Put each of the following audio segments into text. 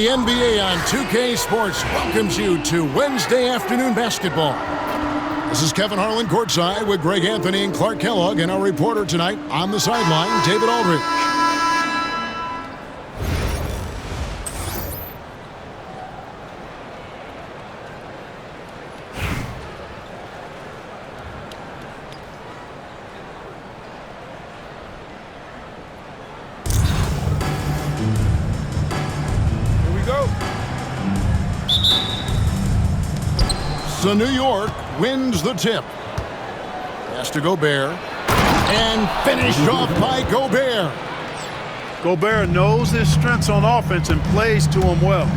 NBA on 2K Sports welcomes you to Wednesday afternoon basketball. This is Kevin Harlan courtside with Greg Anthony and Clark Kellogg, and our reporter tonight on the sideline, David Aldridge. So New York wins the tip. Pass to Gobert. And finished off by Gobert. Gobert knows his strengths on offense and plays to them well.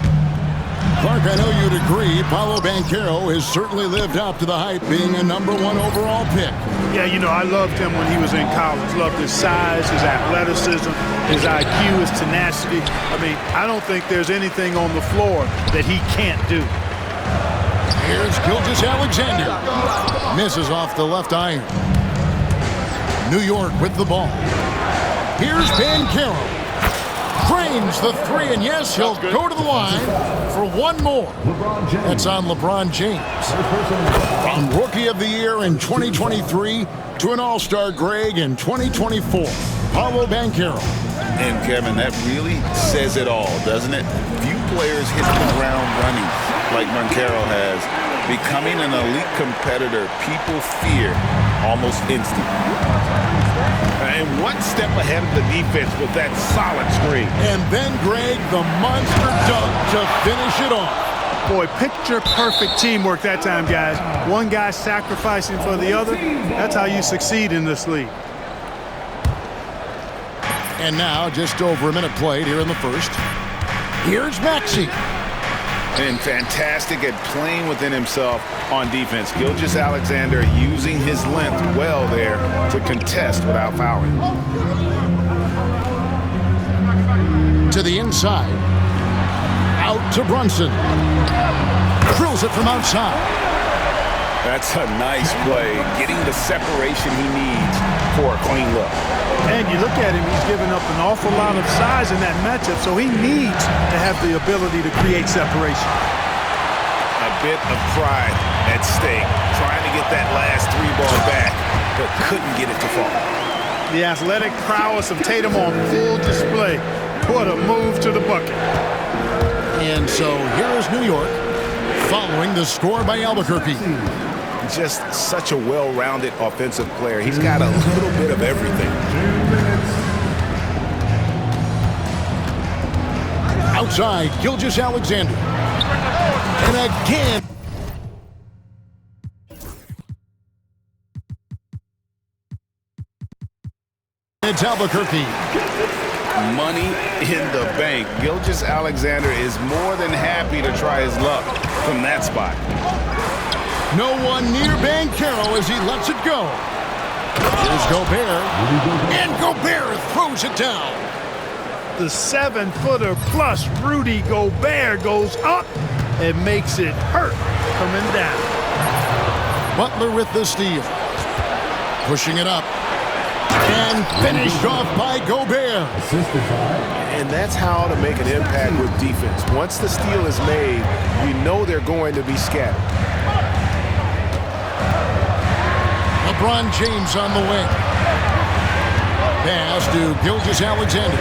Clark, I know you'd agree, Paolo Banchero has certainly lived up to the hype, being a #1 overall pick. Yeah, you know, I loved him when he was in college. Loved his size, his athleticism, his IQ, his tenacity. I mean, I don't think there's anything on the floor that he can't do. Here's Gilgeous-Alexander. Misses off the left iron. New York with the ball. Here's Banchero. Drains the three, and yes, he'll go to the line for one more. That's on LeBron James. From Rookie of the Year in 2023 to an All-Star Greg in 2024. Paolo Banchero. And Kevin, that really says it all, doesn't it? Few players hit the ground running like Banchero has. Becoming an elite competitor, people fear almost instantly. And one step ahead of the defense with that solid screen. And then, Greg, the monster dunk to finish it off. Boy, picture-perfect teamwork that time, guys. One guy sacrificing for the other. That's how you succeed in this league. And now, just over a minute played here in the first. Here's Maxey. And fantastic at playing within himself on defense. Gilgeous-Alexander using his length well there to contest without fouling. To the inside. Out to Brunson. Drills it from outside. That's a nice play, getting the separation he needs for a clean look. And you look at him, he's giving up an awful lot of size in that matchup, so he needs to have the ability to create separation. A bit of pride at stake, trying to get that last three ball back, but couldn't get it to fall. The athletic prowess of Tatum on full display. What a move to the bucket. And so here is New York, following the score by Albuquerque. Just such a well-rounded offensive player. He's got a little bit of everything. Outside, Gilgeous-Alexander. And again. It's Albuquerque. Money in the bank. Gilgeous-Alexander is more than happy to try his luck from that spot. No one near Banchero as he lets it go. Here's Gobert. And Gobert throws it down. The 7-footer plus Rudy Gobert goes up and makes it hurt coming down. Butler with the steal. Pushing it up. And finished off by Gobert. And that's how to make an impact with defense. Once the steal is made, you know they're going to be scattered. LeBron James on the wing. Pass to Gilgeous-Alexander.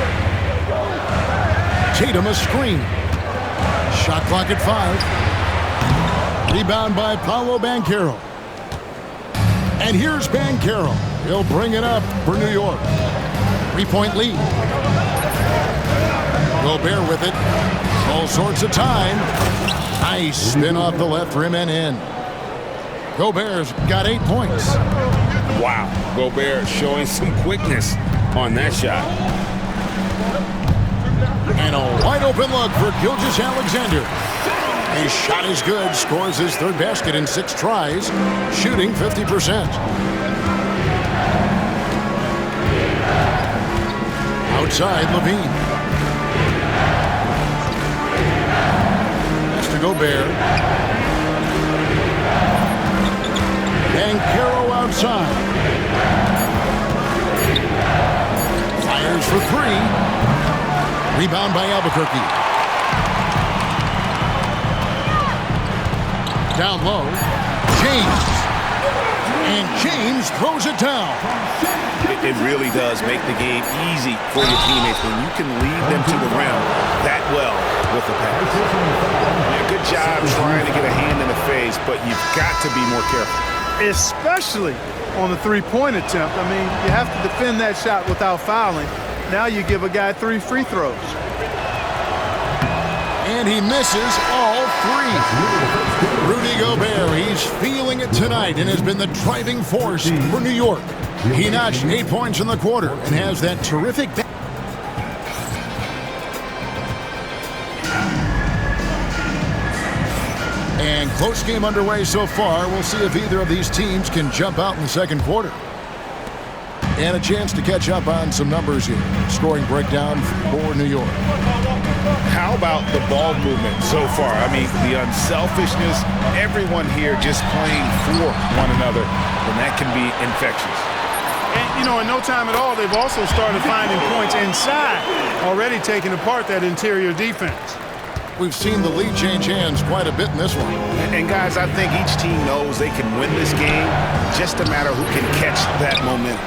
Tatum a screen. Shot clock at 5. Rebound by Paolo Banchero. And here's Banchero. He'll bring it up for New York. 3-point lead. Gobert with it. All sorts of time. Nice spin off the left rim and in. Gobert's got 8 points. Wow, Gobert showing some quickness on that shot. And a wide open look for Gilgeous-Alexander. His shot is good, scores his third basket in 6 tries, shooting 50%. Outside, Levine. Pass to Gobert. Banchero outside. Fires for 3. Rebound by Albuquerque. Down low. James. And James throws it down. It really does make the game easy for your teammates when you can lead them to the rim that well with the pass. Yeah, good job trying to get a hand in the face, but you've got to be more careful. Especially on the three-point attempt. I mean, you have to defend that shot without fouling. Now you give a guy 3 free throws. And he misses all 3. Rudy Gobert, he's feeling it tonight and has been the driving force for New York. He notched 8 points in the quarter and has that terrific... And close game underway so far. We'll see if either of these teams can jump out in the second quarter. And a chance to catch up on some numbers here. Scoring breakdown for New York. How about the ball movement so far? I mean, the unselfishness, everyone here just playing for one another, and that can be infectious. And, you know, in no time at all, they've also started finding points inside, already taking apart that interior defense. We've seen the lead change hands quite a bit in this one. And guys, I think each team knows they can win this game, just a matter who can catch that momentum.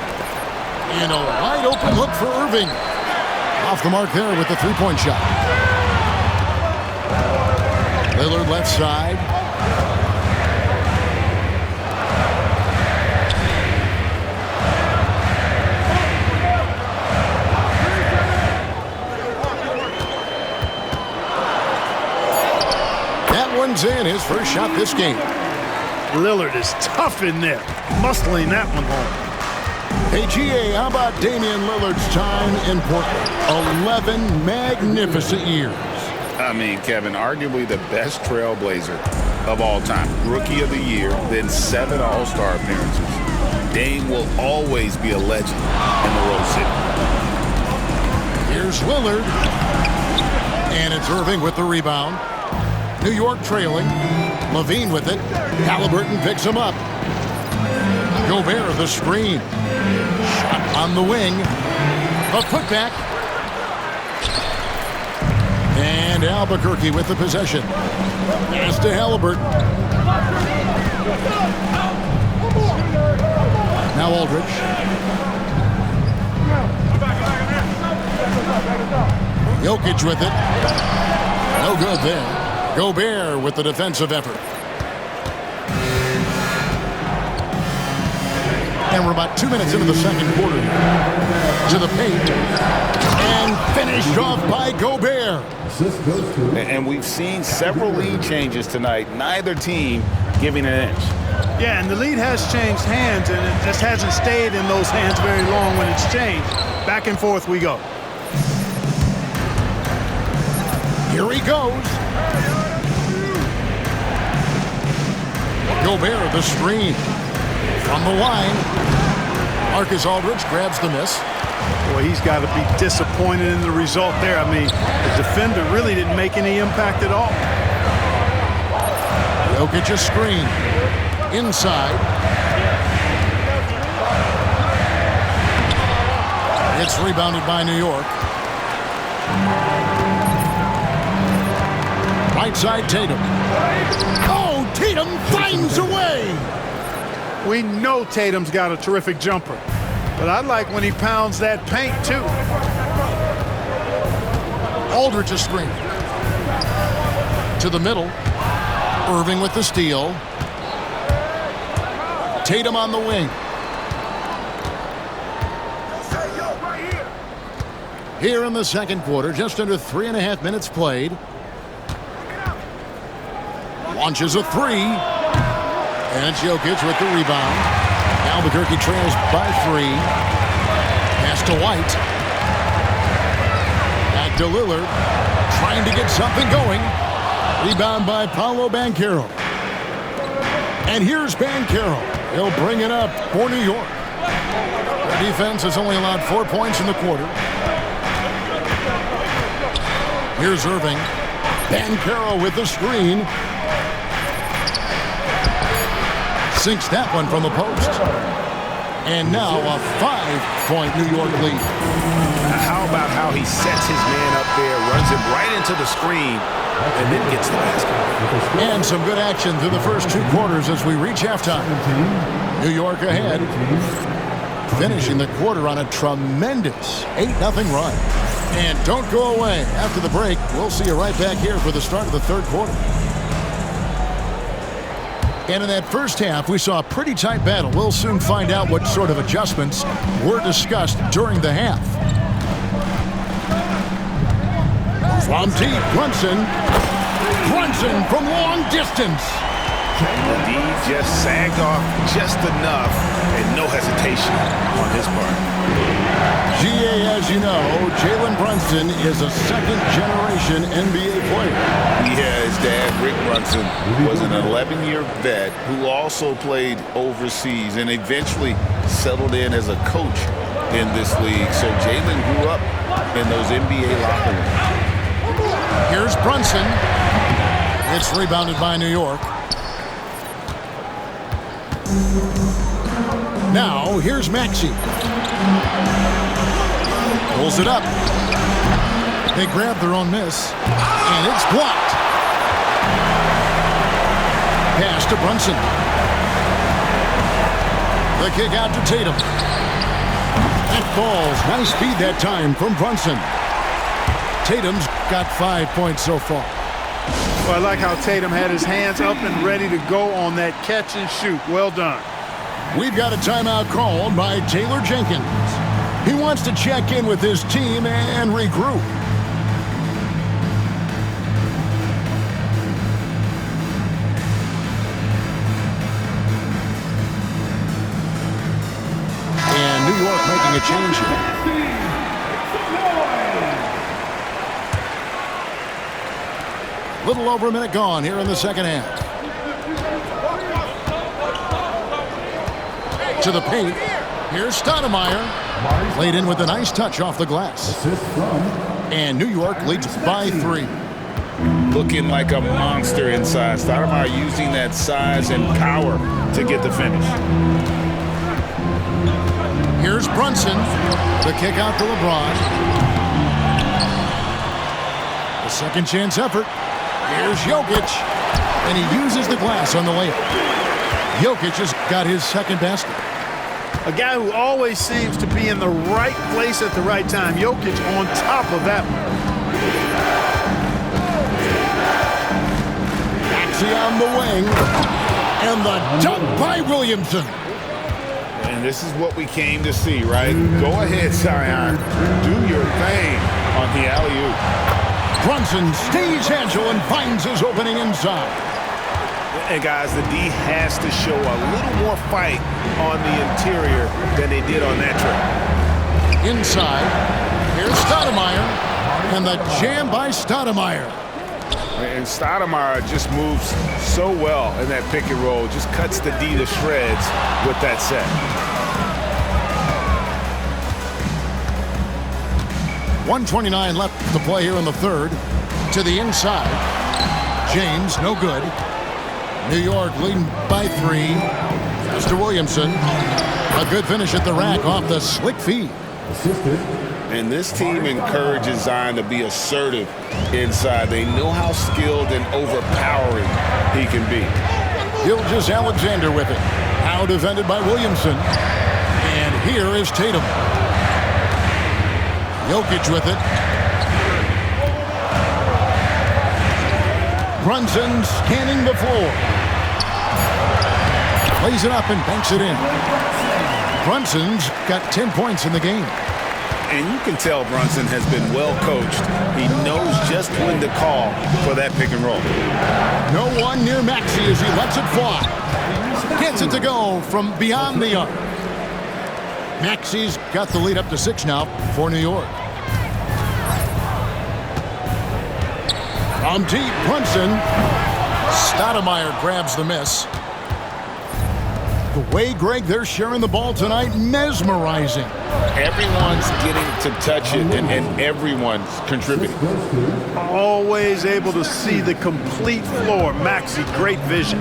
And a wide open look for Irving. Off the mark there with the three-point shot. Lillard left side. That one's in, his first shot this game. Lillard is tough in there, muscling that one home. Hey, GA, how about Damian Lillard's time in Portland? 11 magnificent years. I mean, Kevin, arguably the best trailblazer of all time. Rookie of the year, then 7 All-Star appearances. Dame will always be a legend in the Rose City. Here's Lillard. And it's Irving with the rebound. New York trailing. Levine with it. Halliburton picks him up. Gobert the screen. Shot on the wing. A putback. And Albuquerque with the possession. Pass to Halliburton. Now Aldridge. Jokic with it. No good there. Gobert with the defensive effort. And we're about 2 minutes into the second quarter. To the paint. And finished off by Gobert. And we've seen several lead changes tonight. Neither team giving an inch. Yeah, and the lead has changed hands, and it just hasn't stayed in those hands very long when it's changed. Back and forth we go. Here he goes. Gobert the screen. From the line. Marcus Aldridge grabs the miss. Boy, he's got to be disappointed in the result there. I mean, the defender really didn't make any impact at all. Jokic a screen. Inside. It's rebounded by New York. Right side, Tatum. Oh, Tatum finds a way. We know Tatum's got a terrific jumper, but I like when he pounds that paint, too. Aldridge a screen. To the middle. Irving with the steal. Tatum on the wing. Here in the second quarter, just under 3.5 minutes played. Launches a three. And it's Jokic with the rebound. Albuquerque trails by 3. Pass to White. Back to Lillard. Trying to get something going. Rebound by Paolo Banchero. And here's Banchero. He'll bring it up for New York. The defense has only allowed 4 points in the quarter. Here's Irving. Banchero with the screen. Sinks that one from the post. And now a 5-point New York lead. How about how he sets his man up there, runs him right into the screen, and then gets the basket. And some good action through the first 2 quarters as we reach halftime. New York ahead, finishing the quarter on a tremendous 8-0 run. And don't go away. After the break, we'll see you right back here for the start of the third quarter. And in that first half, we saw a pretty tight battle. We'll soon find out what sort of adjustments were discussed during the half. From deep, Brunson. Brunson from long distance. The D just sagged off just enough and no hesitation on his part. GA, as you know, Jalen Brunson is a second-generation NBA player. His dad, Rick Brunson, was an 11-year vet who also played overseas and eventually settled in as a coach in this league. So Jalen grew up in those NBA locker rooms. Here's Brunson. It's rebounded by New York. Now, here's Maxey. Pulls it up. They grab their own miss, and it's blocked. Pass to Brunson. The kick out to Tatum. That falls. Nice feed that time from Brunson. Tatum's got 5 points so far. Well, I like how Tatum had his hands up and ready to go on that catch and shoot. Well done. We've got a timeout called by Taylor Jenkins. He wants to check in with his team and regroup. And New York making a change here. Little over a minute gone here in the second half. To the paint. Here's Stoudemire. Played in with a nice touch off the glass. And New York leads by 3. Looking like a monster inside. Stoudemire using that size and power to get the finish. Here's Brunson. The kick out to LeBron. The second chance effort. Here's Jokic. And he uses the glass on the layup. Jokic has got his second basket. A guy who always seems to be in the right place at the right time. Jokic on top of that one. Maxey on the wing. And the dunk by Williamson. And this is what we came to see, right? Go ahead, Zion. Do your thing on the alley-oop. Brunson stays agile and finds his opening inside. And guys, the D has to show a little more fight on the interior than they did on that trip. Inside, here's Stoudemire, and the jam by Stoudemire. And Stoudemire just moves so well in that pick and roll, just cuts the D to shreds with that set. .129 left to play here in the third. To the inside. James, no good. New York leading by 3. Pass to Williamson. A good finish at the rack off the slick feed. And this team encourages Zion to be assertive inside. They know how skilled and overpowering he can be. Gilgeous-Alexander with it. Now defended by Williamson. And here is Tatum. Jokic with it. Brunson scanning the floor. Plays it up and banks it in. Brunson's got 10 points in the game. And you can tell Brunson has been well coached. He knows just when to call for that pick and roll. No one near Maxey as he lets it fly. Gets it to go from beyond the arc. Maxey's got the lead up to 6 now for New York. From deep, Brunson. Stoudemire grabs the miss. The way, Greg, they're sharing the ball tonight, mesmerizing. Everyone's getting to touch it, and everyone's contributing. Always able to see the complete floor. Maxey, great vision.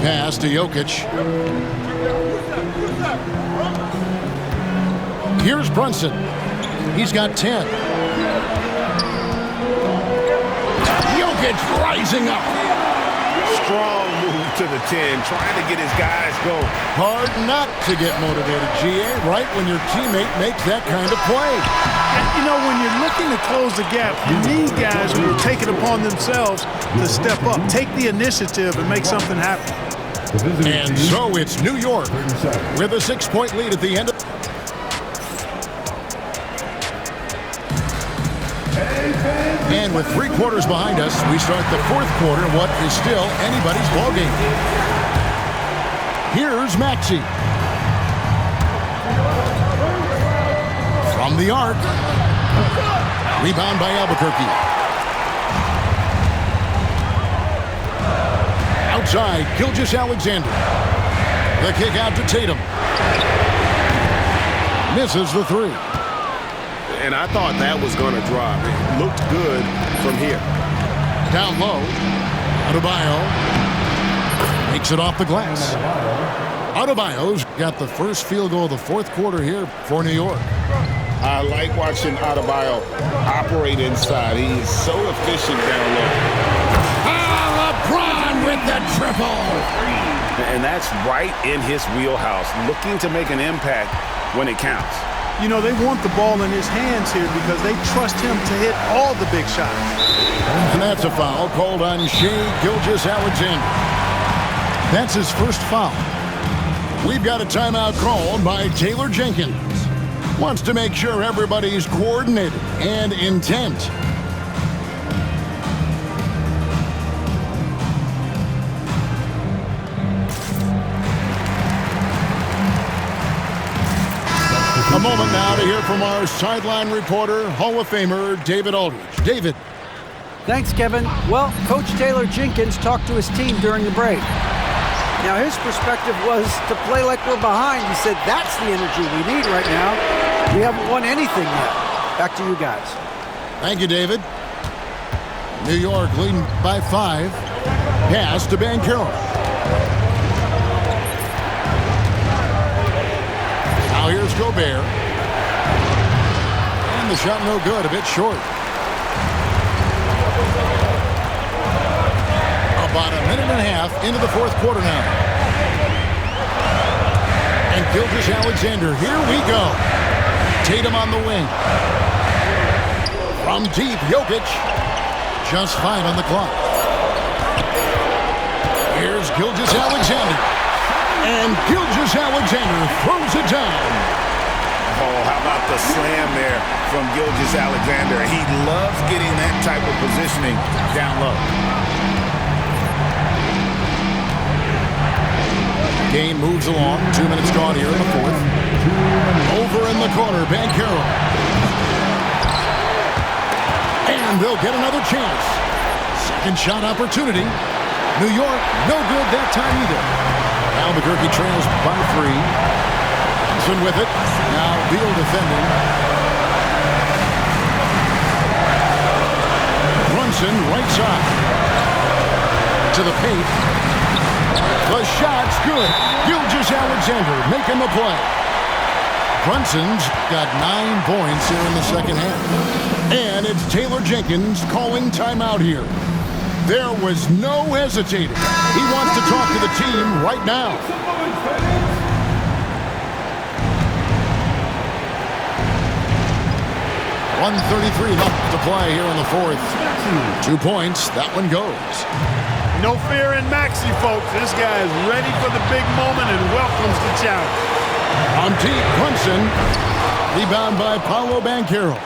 pass to Jokic. Here's Brunson. He's got 10. Jokic rising up. Strong move to the 10, trying to get his guys going. Hard not to get motivated, GA, right when your teammate makes that kind of play. And, you know, when you're looking to close the gap, you need guys who will take it upon themselves to step up, take the initiative, and make something happen. And so it's New York with a 6-point lead at the end of. And with 3 quarters behind us, we start the 4th quarter, what is still anybody's ballgame. Here's Maxey. From the arc. Rebound by Albuquerque. Outside, Gilgeous-Alexander. The kick out to Tatum. Misses the 3. And I thought that was going to drop. It looked good from here. Down low. Adebayo makes it off the glass. Adebayo's got the first field goal of the 4th quarter here for New York. I like watching Adebayo operate inside. He is so efficient down low. LeBron with the triple. And that's right in his wheelhouse, looking to make an impact when it counts. You know, they want the ball in his hands here because they trust him to hit all the big shots. And that's a foul called on Shai Gilgeous-Alexander. That's his first foul. We've got a timeout called by Taylor Jenkins. Wants to make sure everybody's coordinated and intent. A moment now to hear from our sideline reporter, Hall of Famer David Aldridge. David. Thanks, Kevin. Well, Coach Taylor Jenkins talked to his team during the break. Now, his perspective was to play like we're behind. He said, that's the energy we need right now. We haven't won anything yet. Back to you guys. Thank you, David. New York leading by 5. Pass to Banchero. Now here's Gobert. And the shot no good, a bit short. About a minute and a half into the 4th quarter now. And Gilgeous-Alexander, here we go. Tatum on the wing. From deep, Jokic. Just 5 on the clock. Here's Gilgeous-Alexander. And Gilgeous-Alexander throws it down. Oh, how about the slam there from Gilgeous-Alexander? He loves getting that type of positioning down low. Game moves along. 2 minutes gone here in the 4th. Over in the corner, Banchero. And they'll get another chance. Second shot opportunity. New York, no good that time either. Albuquerque trails by 3. Johnson with it. Now Beal defending. Brunson right side. To the paint. The shot's good. Gilgeous-Alexander making the play. Brunson's got 9 points here in the second half. And it's Taylor Jenkins calling timeout here. There was no hesitating. He wants to talk to the team right now. .133 left to play here in the 4th. 2 points. That one goes. No fear in Maxey, folks. This guy is ready for the big moment and welcomes the challenge. On deep, Brunson. Rebound by Paolo Banchero.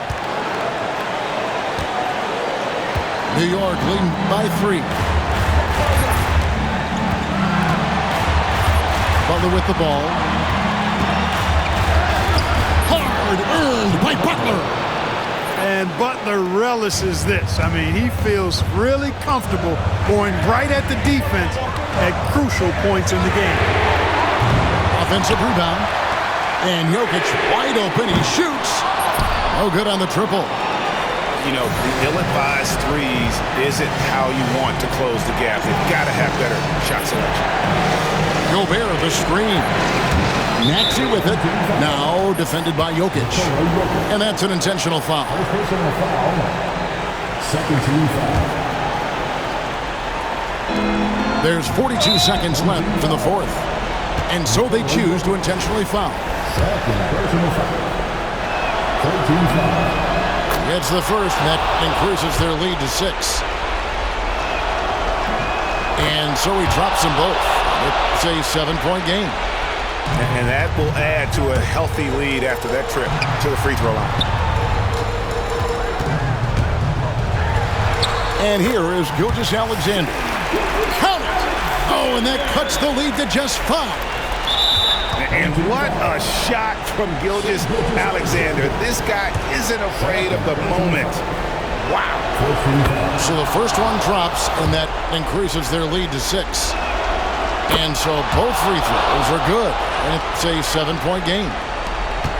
New York leading by 3. Butler with the ball. Hard earned by Butler. And Butler relishes this. I mean, he feels really comfortable going right at the defense at crucial points in the game. Offensive rebound. And Jokic wide open. He shoots. No good on the triple. You know, the ill-advised threes isn't how you want to close the gap. They've got to have better shot selection. Gobert the screen. Maxey with it. Now defended by Jokic. And that's an intentional foul. Second team foul. There's 42 seconds left in the fourth. And so they choose to intentionally foul. Second personal foul. 13 foul. It's the first, and that increases their lead to 6. And so he drops them both. It's a 7-point game. And that will add to a healthy lead after that trip to the free throw line. And here is Gilgeous-Alexander. Count it! Oh, and that cuts the lead to just 5. And what a shot from Gilgeous-Alexander. This guy isn't afraid of the moment. Wow. So the first one drops, and that increases their lead to 6. And so both free throws are good. And it's a 7-point game.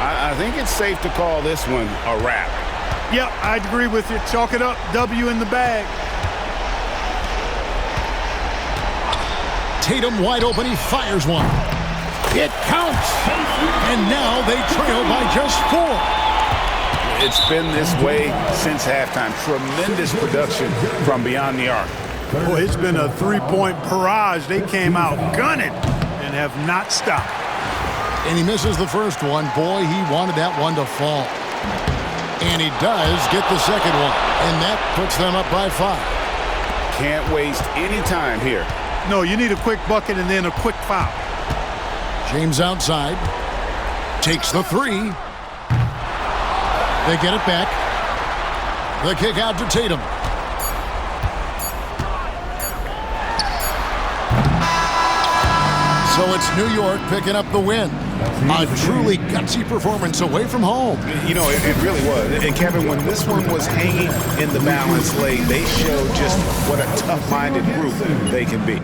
I think it's safe to call this one a wrap. Yep, I'd agree with you. Chalk it up. W in the bag. Tatum wide open. He fires one. It counts. And now they trail by just 4. It's been this way since halftime. Tremendous production from beyond the arc. Boy, it's been a three-point barrage. They came out gunning and have not stopped. And he misses the first one. Boy, he wanted that one to fall. And he does get the second one. And that puts them up by 5. Can't waste any time here. No, you need a quick bucket and then a quick foul. James outside. Takes the 3. They get it back. The kick out to Tatum. So it's New York picking up the win. A truly gutsy performance away from home. You know, it really was. And Kevin, when this one was hanging in the balance late, they showed just what a tough-minded group they can be.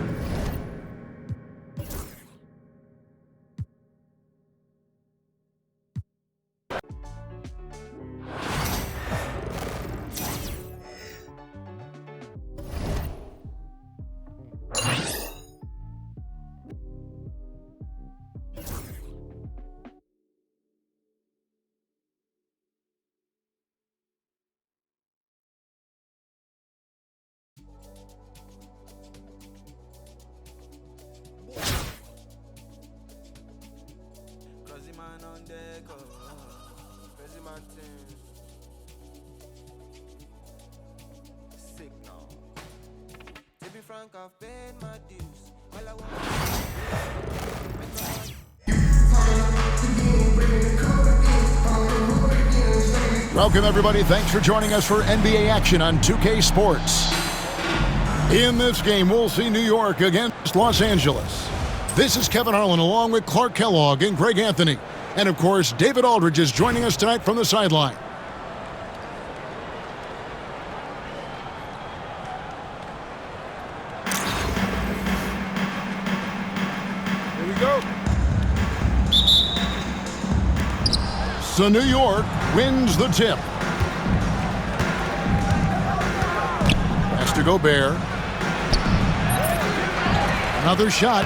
I've paid my dues. All I want Welcome, everybody. Thanks for joining us for NBA action on 2K Sports. In this game, we'll see New York against Los Angeles. This is Kevin Harlan along with Clark Kellogg and Greg Anthony. And, of course, David Aldridge is joining us tonight from the sideline. So New York wins the tip. Pass to Gobert. Another shot.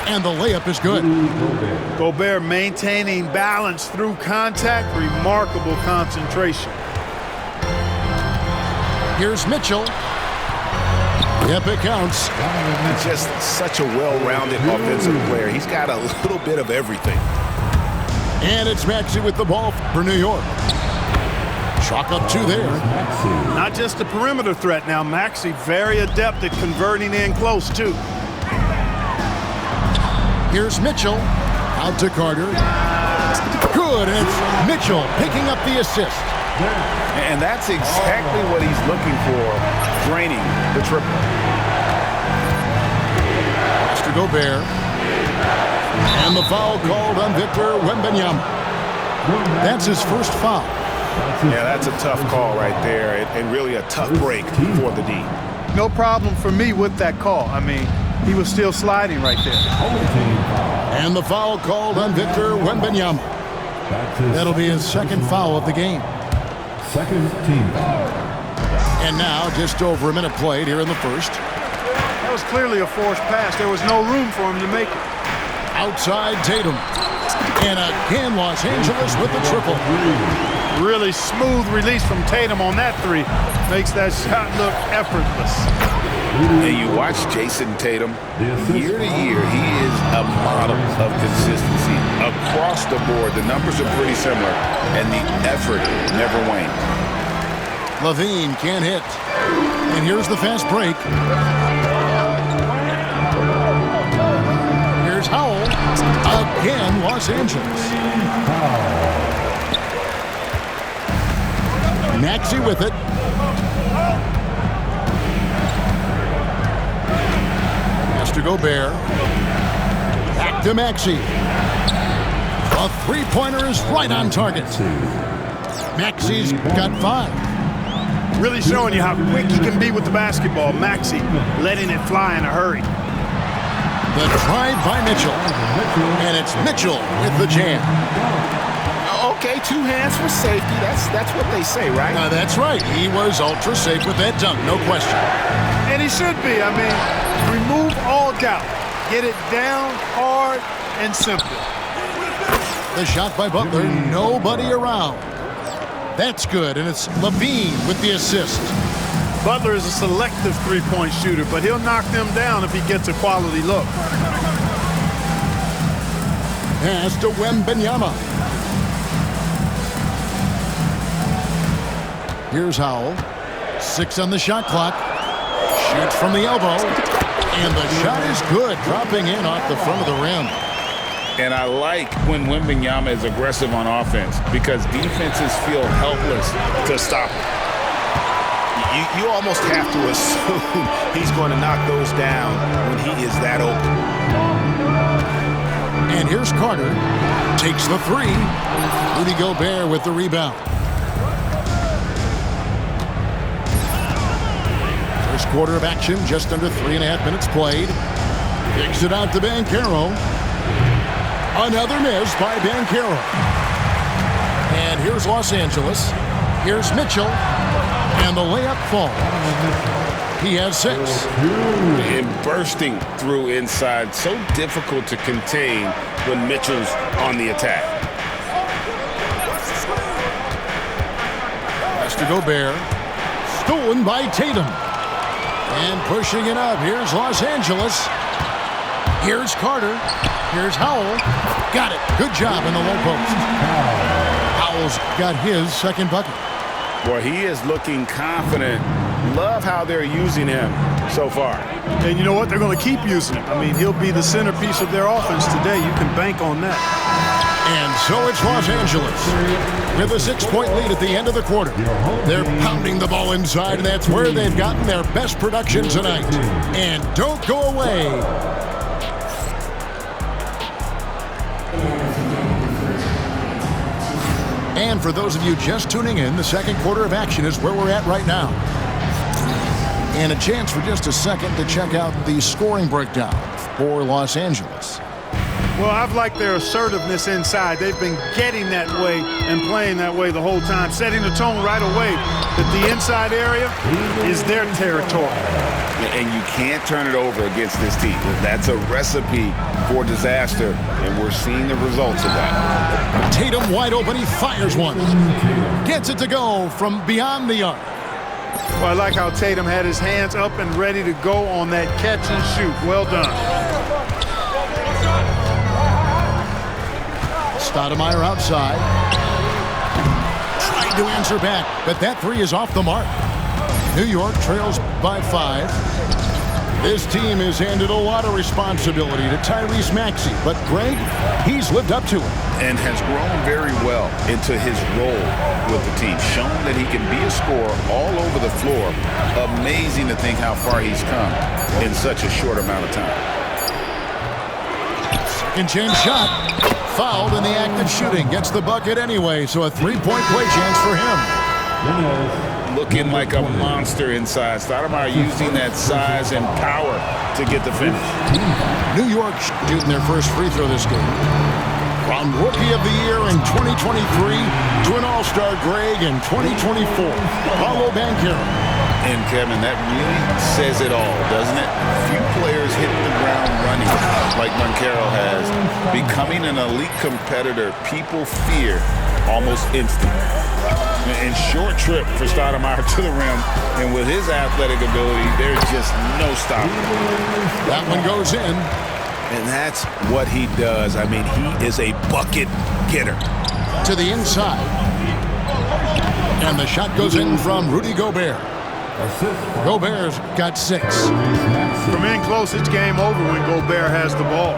And the layup is good. Gobert maintaining balance through contact. Remarkable concentration. Here's Mitchell. Yep, it counts. Just such a well-rounded offensive player. He's got a little bit of everything. And it's Maxey with the ball for New York. Chalk up 2 there. Not just a perimeter threat now. Maxey very adept at converting in close, too. Here's Mitchell. Out to Carter. Good, and it's Mitchell picking up the assist. And that's exactly what he's looking for, draining the triple. Mr. Gobert. And the foul called on Victor Wembanyama. That's his first foul. Yeah, that's a tough call right there, and really a tough break for the D. No problem for me with that call. I mean, he was still sliding right there. And the foul called on Victor Wembanyama. That'll be his second foul of the game. Second team foul. And now just over a minute played here in the first. That was clearly a forced pass. There was no room for him to make it. Outside Tatum. And again, Los Angeles with the triple. Really smooth release from Tatum on that three. Makes that shot look effortless. And you watch Jason Tatum, year to year, he is a model of consistency. Across the board, the numbers are pretty similar, and the effort never wanes. Levine can't hit. And here's the fast break. Here's Howell. Again, Los Angeles. Maxey with it. Has to Gobert. Back to Maxey. A three-pointer is right on target. Maxey's got 5. Really showing you how quick he can be with the basketball. Maxey letting it fly in a hurry. The drive by Mitchell. And it's Mitchell with the jam. Okay, 2 hands for safety. That's what they say, right? That's right. He was ultra safe with that dunk, no question. And he should be. I mean, remove all doubt. Get it down hard and simple. The shot by Butler, nobody around. That's good, and it's Levine with the assist. Butler is a selective three-point shooter, but he'll knock them down if he gets a quality look. Pass to Wembanyama. Here's Howell. 6 on the shot clock. Shoots from the elbow. And the shot is good, dropping in off the front of the rim. And I like when Wembanyama is aggressive on offense because defenses feel helpless to stop him. You almost have to assume he's going to knock those down when he is that open. And here's Carter. Takes the 3. Rudy Gobert with the rebound. First quarter of action, just under 3.5 minutes played. Kicks it out to Banchero. Another miss by Banchero. And here's Los Angeles. Here's Mitchell. And the layup falls. He has 6. And bursting through inside, so difficult to contain when Mitchell's on the attack. Has to Gobert. Stolen by Tatum. And pushing it up. Here's Los Angeles. Here's Carter. Here's Howell. Got it. Good job in the low post. Howell's got his second bucket. Boy, he is looking confident. Love how they're using him so far. And you know what? They're going to keep using him. I mean, he'll be the centerpiece of their offense today. You can bank on that. And so it's Los Angeles with a 6-point lead at the end of the quarter. They're pounding the ball inside, and that's where they've gotten their best production tonight. And don't go away. And for those of you just tuning in, the second quarter of action is where we're at right now. And a chance for just a second to check out the scoring breakdown for Los Angeles. Well, I've liked their assertiveness inside. They've been getting that way and playing that way the whole time, setting the tone right away that the inside area is their territory. And you can't turn it over against this team. That's a recipe for disaster, and we're seeing the results of that. Tatum wide open, he fires one. Gets it to go from beyond the arc. Well, I like how Tatum had his hands up and ready to go on that catch and shoot. Well done. Stoudemire outside. Trying to answer back, but that 3 is off the mark. New York trails by 5. This team has handed a lot of responsibility to Tyrese Maxey, but Greg, he's lived up to it. And has grown very well into his role with the team. Shown that he can be a scorer all over the floor. Amazing to think how far he's come in such a short amount of time. Second chance shot. Fouled in the act of shooting. Gets the bucket anyway, so a 3-point play chance for him. Looking like a monster inside. Stoudemire using that size and power to get the finish. New York shooting their first free throw this game. From Rookie of the Year in 2023 to an All-Star Greg in 2024. Paulo Banchero. And Kevin, that really says it all, doesn't it? Few players hit the ground running like like Moncaro has, becoming an elite competitor, people fear almost instant. And short trip for Stoudemire to the rim, and with his athletic ability, there's just no stopping. That one goes in. And that's what he does. I mean, he is a bucket getter. To the inside. And the shot goes in from Rudy Gobert. Gobert's got 6. From in close, it's game over when Gobert has the ball.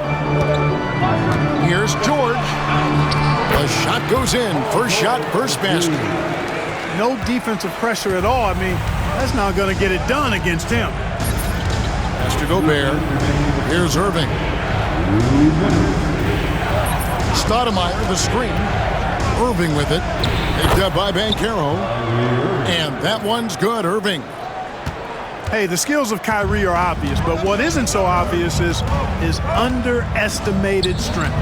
Here's George. The shot goes in. First shot, first basket. No defensive pressure at all. I mean, that's not going to get it done against him. Pass to Gobert. Here's Irving. Stoudemire, the screen. Irving with it. Picked up by Banchero. And that one's good, Irving. Hey, the skills of Kyrie are obvious, but what isn't so obvious is his underestimated strength.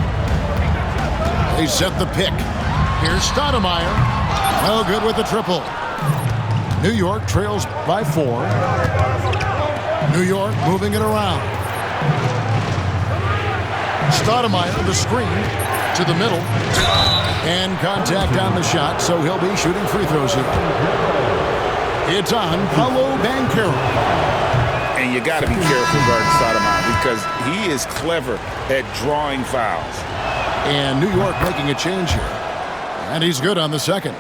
They set the pick. Here's Stoudemire. No good with the triple. New York trails by 4. New York moving it around. Stoudemire, the screen to the middle. And contact on the shot, so he'll be shooting free throws here. It's on Paolo Banchero. And you got to be careful guarding Stoudemire because he is clever at drawing fouls. And New York making a change here. And he's good on the second.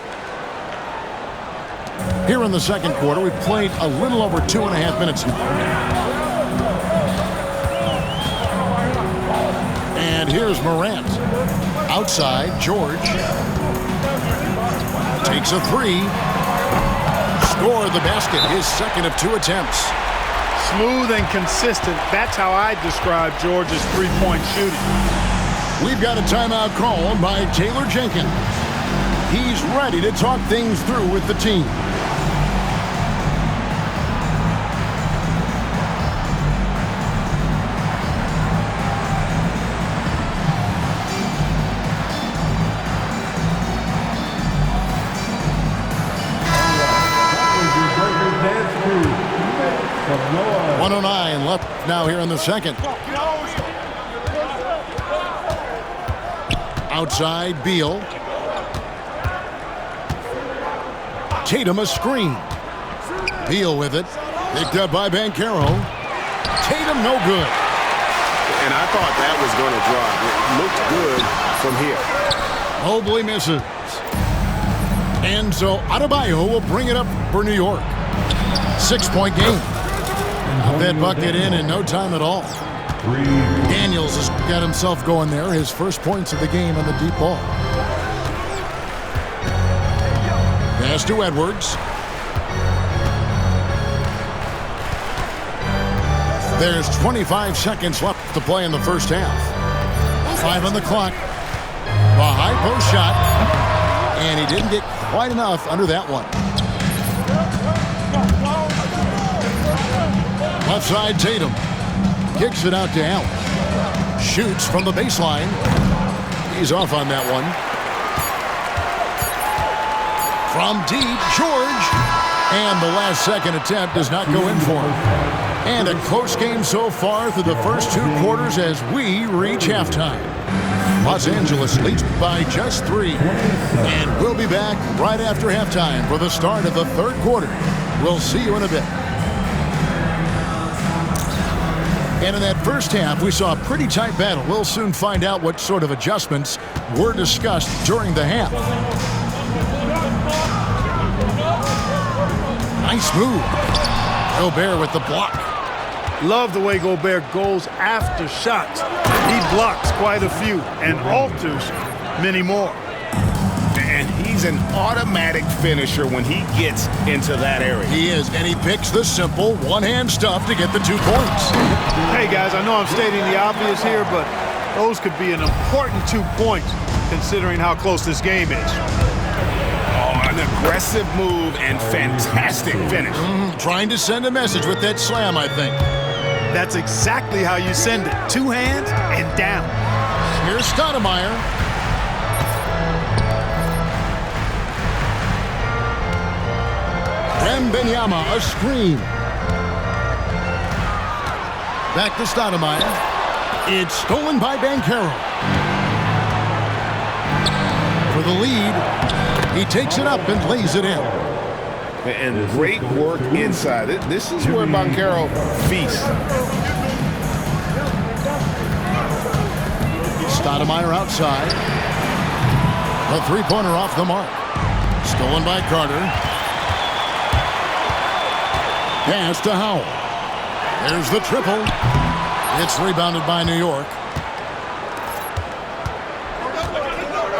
Here in the second quarter, we've played a little over 2.5 minutes now. And here's Morant. Outside, George. Takes a 3. Scored the basket, his second of 2 attempts. Smooth and consistent. That's how I describe George's three-point shooting. We've got a timeout called by Taylor Jenkins. He's ready to talk things through with the team. Left now here in the second. Outside, Beal. Tatum a screen. Beal with it. Picked up by Banchero. Tatum no good. And I thought that was going to drop. It looked good from here. Mobley misses. And so Adebayo will bring it up for New York. 6-point game. That bucket in no time at all. Daniels has got himself going there. His first points of the game on the deep ball. Pass to Edwards. There's 25 seconds left to play in the first half. 5 on the clock. A high post shot. And he didn't get quite enough under that one. Left side, Tatum. Kicks it out to Allen. Shoots from the baseline. He's off on that one. From deep, George. And the last second attempt does not go in for him. And a close game so far through the first 2 quarters as we reach halftime. Los Angeles leads by just 3. And we'll be back right after halftime for the start of the third quarter. We'll see you in a bit. And in that first half, we saw a pretty tight battle. We'll soon find out what sort of adjustments were discussed during the half. Nice move. Gobert with the block. Love the way Gobert goes after shots. He blocks quite a few and alters many more. And he's an automatic finisher when he gets into that area. He is, and he picks the simple one-hand stuff to get the 2 points. Hey, guys, I know I'm stating the obvious here, but those could be an important 2 points considering how close this game is. Oh, an aggressive move and fantastic finish. Trying to send a message with that slam, I think. That's exactly how you send it. 2 hands and down. Here's Stoudemire. Wembanyama, a screen. Back to Stoudemire. It's stolen by Banchero. For the lead, he takes it up and lays it in. And great work inside. This is where Banchero feasts. Stoudemire outside. A three-pointer off the mark. Stolen by Carter. Pass to Howell. There's the triple. It's rebounded by New York.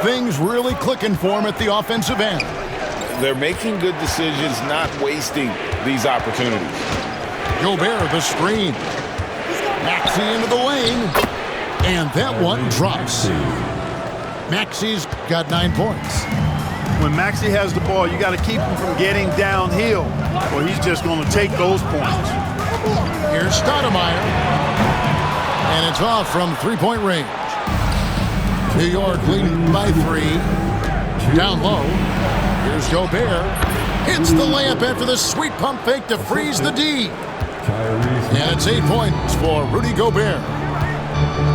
Things really clicking for him at the offensive end. They're making good decisions, not wasting these opportunities. Gobert, the screen. Maxey into the lane. And that one drops. Maxi's got 9 points. When Maxey has the ball, you got to keep him from getting downhill, or he's just going to take those points. Here's Stoudemire. And it's off from three-point range. New York leading by 3. Down low. Here's Gobert. Hits the layup after the sweet pump fake to freeze the D. And it's 8 points for Rudy Gobert.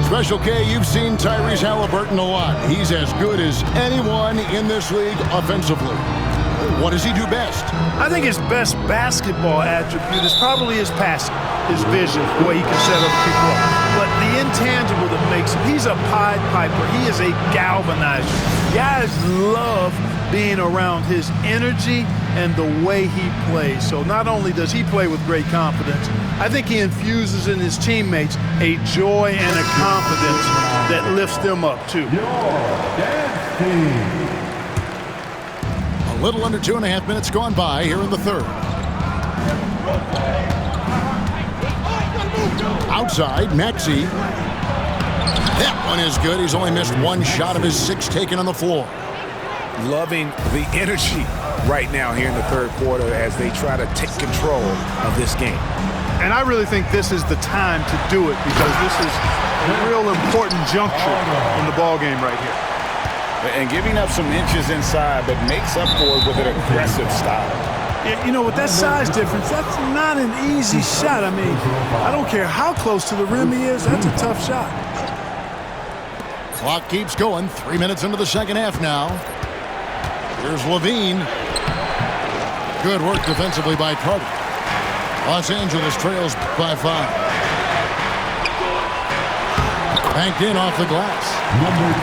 Special K, you've seen Tyrese Halliburton a lot. He's as good as anyone in this league offensively. What does he do best? I think his best basketball attribute is probably his passing, his vision, the way he can set other people up. But the intangible that makes him, he's a Pied Piper. He is a galvanizer. Guys love being around his energy and the way he plays. So not only does he play with great confidence, I think he infuses in his teammates a joy and a confidence that lifts them up too. A little under 2.5 minutes gone by here in the third. Outside, Maxey. That one is good. He's only missed one shot of his 6 taken on the floor. Loving the energy right now here in the third quarter as they try to take control of this game. And I really think this is the time to do it because this is a real important juncture in the ball game right here. And giving up some inches inside, but makes up for it with an aggressive style. You know, with that size difference, that's not an easy shot. I mean, I don't care how close to the rim he is, that's a tough shot. Clock keeps going. 3 minutes into the second half now. Here's Levine. Good work defensively by Carter. Los Angeles trails by 5. Banked in off the glass.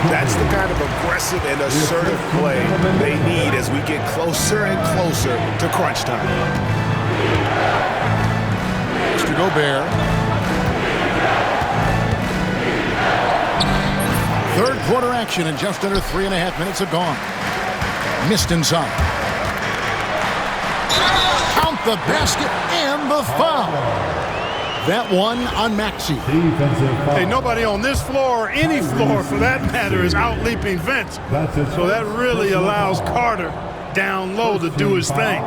That's the kind of aggressive and assertive play they need as we get closer and closer to crunch time. Mr. Gobert. Third quarter action and just under 3.5 minutes have gone. Missed inside. Count the basket and the foul. That one on Maxey. Hey, nobody on this floor or any floor for that matter is out-leaping Vince. So that really allows Carter down low to do his thing.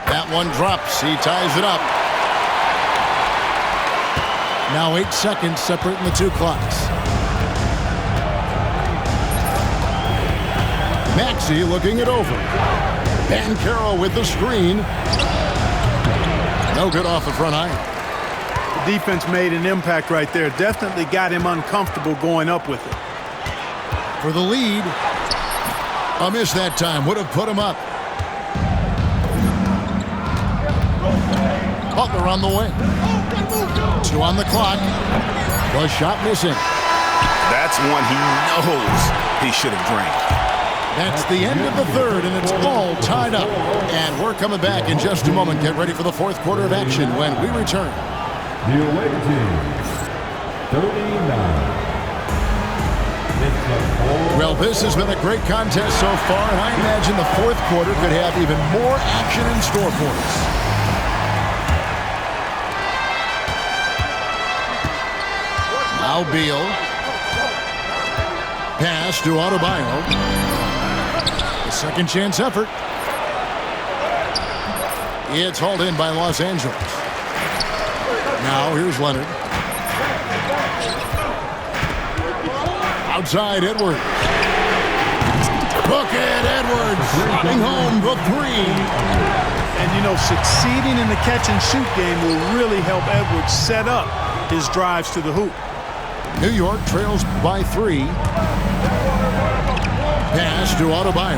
That one drops. He ties it up. Now 8 seconds separating the two clocks. Maxey looking it over. Banchero with the screen. No good off the front iron. The defense made an impact right there. Definitely got him uncomfortable going up with it. For the lead. A miss that time. Would have put him up. Butler on the way. 2 on the clock. The shot missing. That's one he knows he should have drained. That's the end of the third, and it's all tied up. And we're coming back in just a moment. Get ready for the fourth quarter of action when we return. The away team, 39. Well, this has been a great contest so far, and I imagine the fourth quarter could have even more action in store for us. Now Beal. Pass to Adebayo. A second chance effort. It's hauled in by Los Angeles. Now here's Leonard. Outside Edwards. Look at Edwards driving home the 3. And, you know, succeeding in the catch-and-shoot game will really help Edwards set up his drives to the hoop. New York trails by 3. Pass to Adebayo.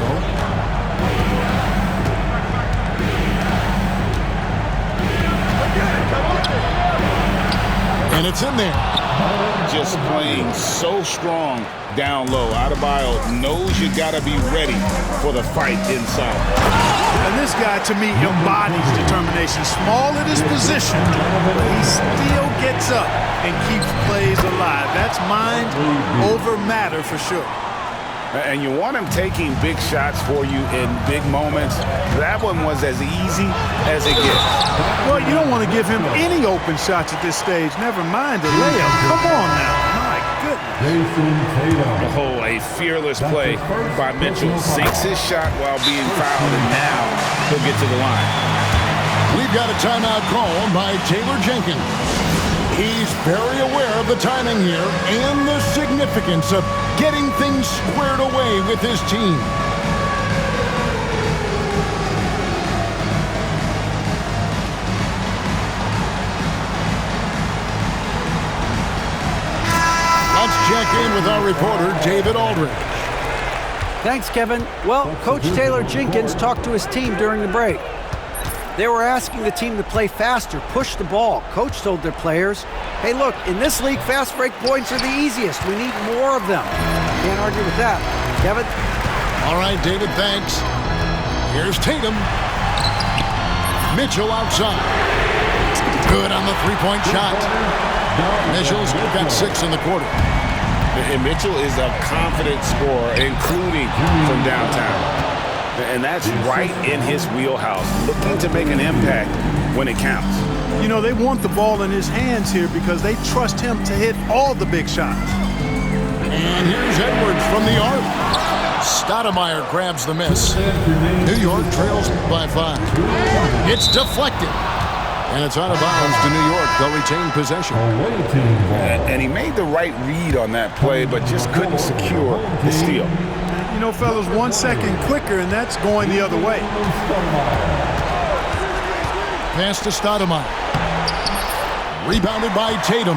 And it's in there. Just playing so strong down low. Adebayo knows you got to be ready for the fight inside. And this guy, to me, embodies determination. Small at his position, but he still gets up and keeps plays alive. That's mind over matter for sure. And you want him taking big shots for you in big moments. That one was as easy as it gets. Well, you don't want to give him any open shots at this stage. Never mind a layup. Come on now. My goodness. Oh, a fearless play by Mitchell. Sinks his shot while being fouled, and now he'll get to the line. We've got a timeout called by Taylor Jenkins. He's very aware of the timing here and the significance of getting things squared away with his team. Let's check in with our reporter, David Aldridge. Thanks, Kevin. Well, Coach Taylor Jenkins talked to his team during the break. They were asking the team to play faster, push the ball. Coach told their players, hey, look, in this league, fast break points are the easiest. We need more of them. Can't argue with that. Kevin? All right, David, thanks. Here's Tatum. Mitchell outside. Good on the three-point shot. Mitchell's got 6 in the quarter. And Mitchell is a confident scorer, including from downtown. And that's right in his wheelhouse, looking to make an impact when it counts. You know, they want the ball in his hands here because they trust him to hit all the big shots. And here's Edwards from the arc. Stoudemire grabs the miss. New York trails by 5. It's deflected. And it's out of bounds to New York. They'll retain possession. And he made the right read on that play, but just couldn't secure the steal. You know, fellas, 1 second quicker, and that's going the other way. Pass to Stoudemire. Rebounded by Tatum.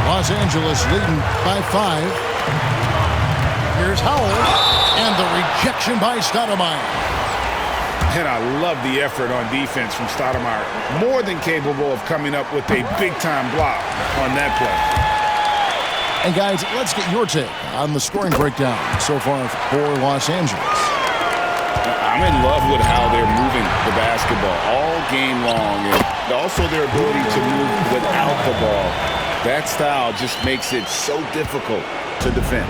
Los Angeles leading by 5. Here's Howell. And the rejection by Stoudemire. And I love the effort on defense from Stoudemire. More than capable of coming up with a big-time block on that play. And guys, let's get your take on the scoring breakdown so far for Los Angeles. I'm in love with how they're moving the basketball all game long, and also their ability to move without the ball. That style just makes it so difficult to defend.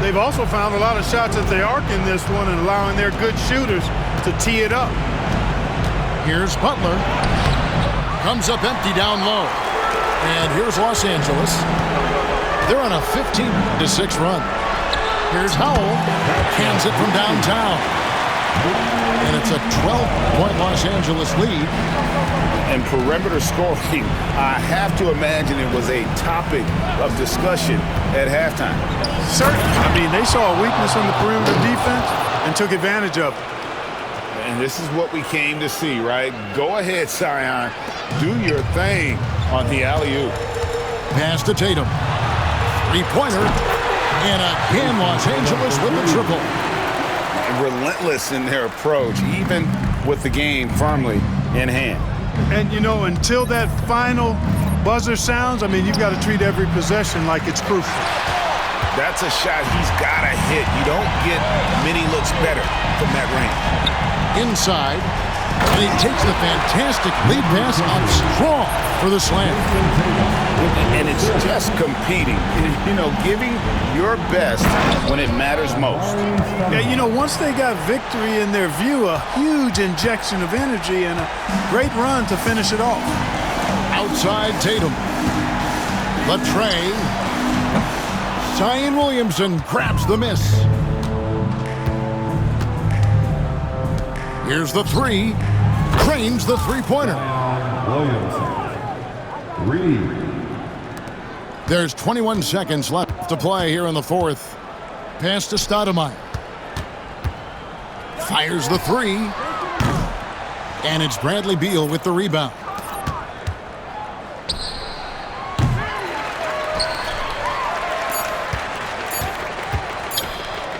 They've also found a lot of shots at the arc in this one and allowing their good shooters to tee it up. Here's Butler. Comes up empty down low. And here's Los Angeles. They're on a 15-6 run. Here's Howell. Hands it from downtown. And it's a 12-point Los Angeles lead. And perimeter scoring, I have to imagine it was a topic of discussion at halftime. Certainly. I mean, they saw a weakness on the perimeter defense and took advantage of it. And this is what we came to see, right? Go ahead, Zion. Do your thing on the alley-oop. Pass to Tatum. Three-pointer. And again, Los Angeles with a triple. Relentless in their approach, even with the game firmly in hand. And, you know, until that final buzzer sounds, I mean, you've got to treat every possession like it's crucial. That's a shot he's got to hit. You don't get many looks better from that range. Inside, and he takes the fantastic lead pass up strong for the slam. And it's just competing, you know, giving your best when it matters most. Yeah, you know, once they got victory in their view, a huge injection of energy and a great run to finish it off. Outside Tatum. The tray. Zion Williamson grabs the miss. Here's the three. Cranes the three-pointer. There's 21 seconds left to play here in the fourth. Pass to Stoudemire. Fires the three. And it's Bradley Beal with the rebound.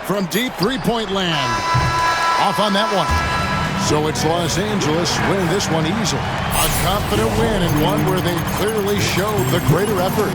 From deep three-point land. Off on that one. So it's Los Angeles winning this one easily. A confident win and one where they clearly showed the greater effort.